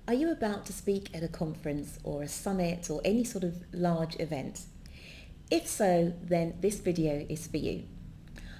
Are you about to speak at a conference or a summit or any sort of large event? If so, then this video is for you.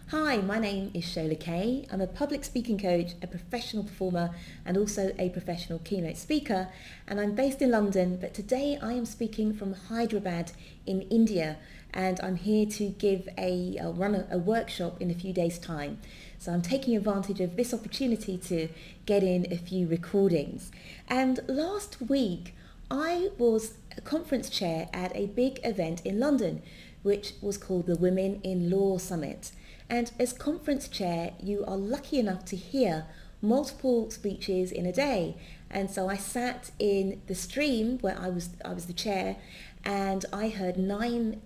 Hi, my name is Shola Kaye. I'm a public speaking coach, a professional performer, and also a professional keynote speaker. And I'm based in London, but today I am speaking from Hyderabad in India. And I'm here to run a workshop in a few days' time. So I'm taking advantage of this opportunity to get in a few recordings. And last week, I was a conference chair at a big event in London, which was called the Women in Law Summit. And as conference chair, you are lucky enough to hear multiple speeches in a day. And so I sat in the stream where I was the chair, and I heard 9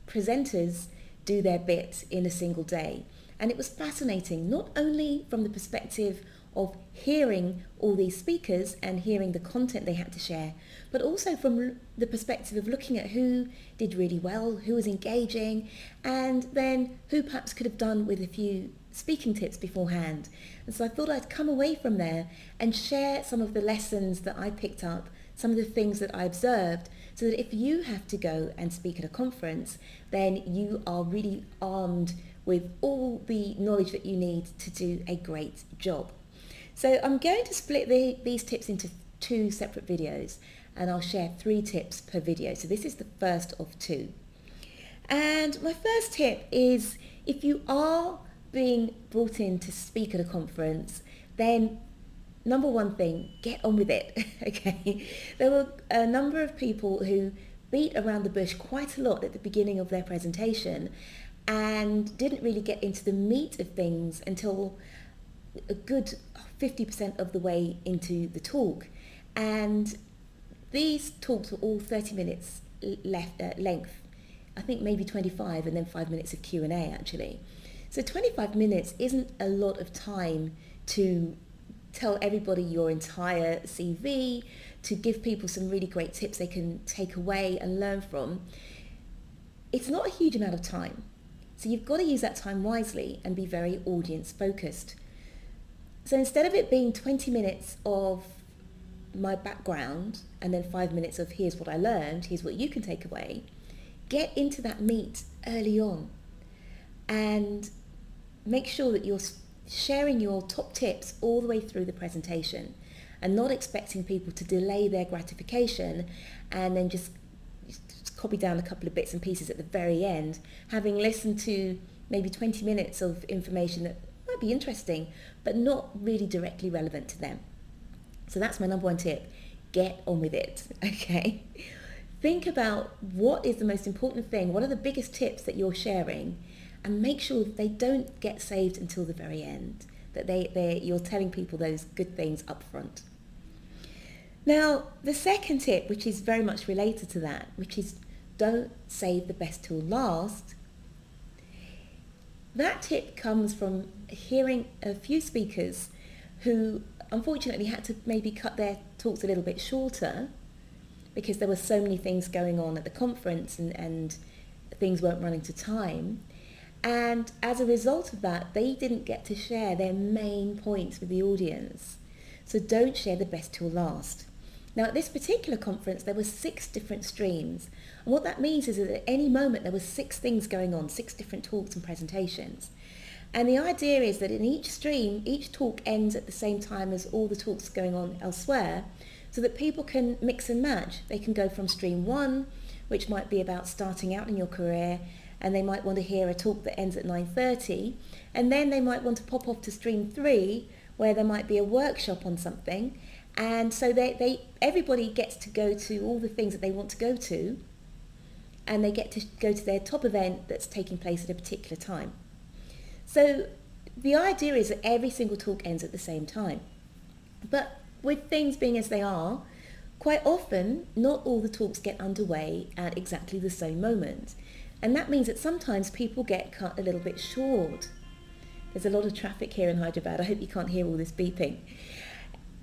presenters do their bit in a single day. And it was fascinating, not only from the perspective of hearing all these speakers and hearing the content they had to share, but also from the perspective of looking at who did really well, who was engaging, and then who perhaps could have done with a few speaking tips beforehand. And so I thought I'd come away from there and share some of the lessons that I picked up, some of the things that I observed, so that if you have to go and speak at a conference, then you are really armed with all the knowledge that you need to do a great job. So I'm going to split these tips into 2 separate videos, and I'll share 3 tips per video. So this is the first of 2. And my first tip is, if you are being brought in to speak at a conference, then number one thing, get on with it. Okay, there were a number of people who beat around the bush quite a lot at the beginning of their presentation and didn't really get into the meat of things until a good 50% of the way into the talk. And these talks were all 30 minutes length. I think maybe 25, and then 5 minutes of Q&A actually. So 25 minutes isn't a lot of time to tell everybody your entire CV, to give people some really great tips they can take away and learn from. It's not a huge amount of time. So you've got to use that time wisely and be very audience focused. So instead of it being 20 minutes of my background and then 5 minutes of here's what I learned, here's what you can take away, get into that meat early on and make sure that you're sharing your top tips all the way through the presentation and not expecting people to delay their gratification and then just copy down a couple of bits and pieces at the very end, having listened to maybe 20 minutes of information that might be interesting but not really directly relevant to them. So that's my number 1 tip. Get on with it. Okay, think about what is the most important thing, what are the biggest tips that you're sharing, and make sure that they don't get saved until the very end, that you're telling people those good things up front. Now, the second tip, which is very much related to that, which is don't save the best till last. That tip comes from hearing a few speakers who unfortunately had to maybe cut their talks a little bit shorter because there were so many things going on at the conference and things weren't running to time. And as a result of that, they didn't get to share their main points with the audience. So don't share the best till last. Now, at this particular conference, there were 6 different streams. And what that means is that at any moment, there were 6 things going on, 6 different talks and presentations. And the idea is that in each stream, each talk ends at the same time as all the talks going on elsewhere, so that people can mix and match. They can go from stream 1, which might be about starting out in your career, and they might want to hear a talk that ends at 9:30, and then they might want to pop off to stream 3, where there might be a workshop on something, and so everybody gets to go to all the things that they want to go to, and they get to go to their top event that's taking place at a particular time. So the idea is that every single talk ends at the same time. But with things being as they are, quite often not all the talks get underway at exactly the same moment. And that means that sometimes people get cut a little bit short. There's a lot of traffic here in Hyderabad. I hope you can't hear all this beeping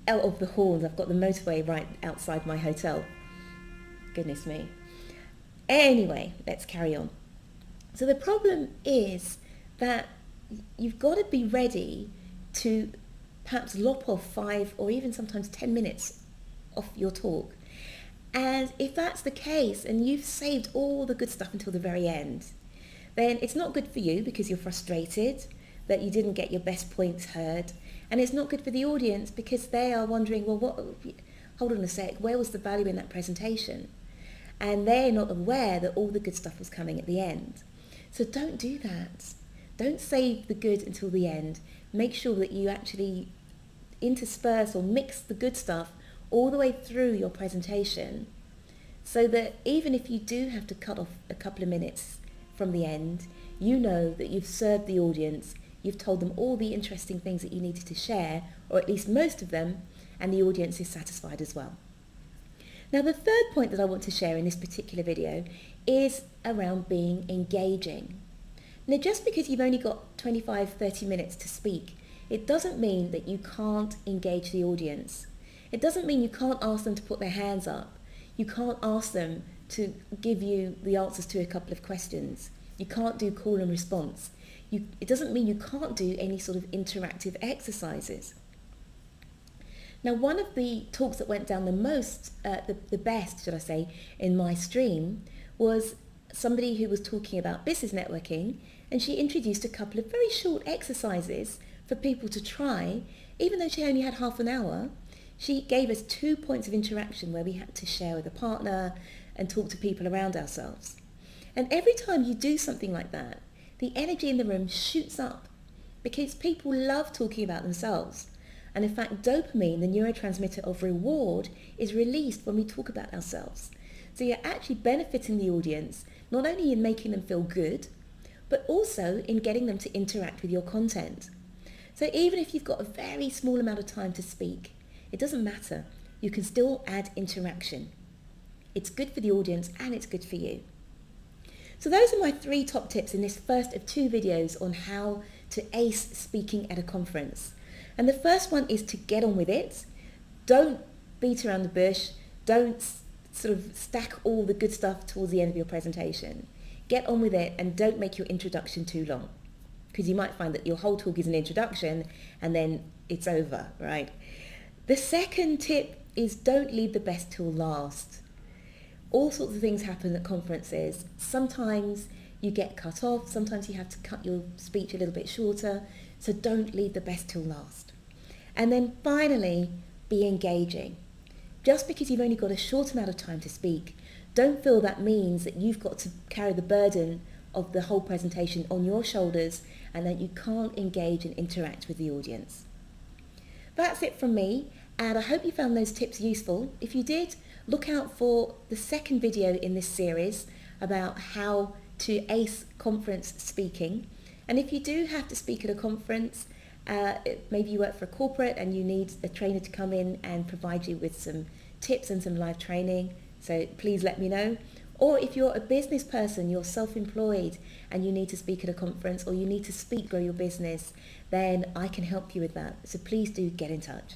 out of the horns. I've got the motorway right outside my hotel. Goodness me. Anyway, let's carry on. So the problem is that you've got to be ready to perhaps lop off 5 or even sometimes 10 minutes off your talk. And if that's the case and you've saved all the good stuff until the very end, then it's not good for you because you're frustrated that you didn't get your best points heard. And it's not good for the audience because they are wondering, well, hold on a sec, where was the value in that presentation? And they're not aware that all the good stuff was coming at the end. So don't do that. Don't save the good until the end. Make sure that you actually intersperse or mix the good stuff all the way through your presentation, so that even if you do have to cut off a couple of minutes from the end, you know that you've served the audience, you've told them all the interesting things that you needed to share, or at least most of them, and the audience is satisfied as well. Now, the third point that I want to share in this particular video is around being engaging. Now, just because you've only got 25-30 minutes to speak, it doesn't mean that you can't engage the audience. It doesn't mean you can't ask them to put their hands up. You can't ask them to give you the answers to a couple of questions. You can't do call and response. It doesn't mean you can't do any sort of interactive exercises. Now, one of the talks that went down the best, should I say, in my stream was somebody who was talking about business networking, and she introduced a couple of very short exercises for people to try. Even though she only had half an hour, she gave us 2 points of interaction where we had to share with a partner and talk to people around ourselves. And every time you do something like that, the energy in the room shoots up because people love talking about themselves. And in fact, dopamine, the neurotransmitter of reward, is released when we talk about ourselves. So you're actually benefiting the audience, not only in making them feel good, but also in getting them to interact with your content. So even if you've got a very small amount of time to speak, it doesn't matter. You can still add interaction. It's good for the audience and it's good for you. So those are my 3 top tips in this first of 2 videos on how to ace speaking at a conference. And the first one is to get on with it. Don't beat around the bush. Don't sort of stack all the good stuff towards the end of your presentation. Get on with it and don't make your introduction too long, because you might find that your whole talk is an introduction and then it's over, right? The second tip is don't leave the best till last. All sorts of things happen at conferences. Sometimes you get cut off, sometimes you have to cut your speech a little bit shorter, so don't leave the best till last. And then finally, be engaging. Just because you've only got a short amount of time to speak, don't feel that means that you've got to carry the burden of the whole presentation on your shoulders and that you can't engage and interact with the audience. That's it from me, and I hope you found those tips useful. If you did, look out for the second video in this series about how to ace conference speaking. And if you do have to speak at a conference, maybe you work for a corporate and you need a trainer to come in and provide you with some tips and some live training, so please let me know. Or if you're a business person, you're self-employed and you need to speak at a conference or you need to speak, grow your business, then I can help you with that. So please do get in touch.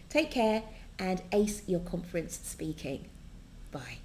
Take care and ace your conference speaking. Bye.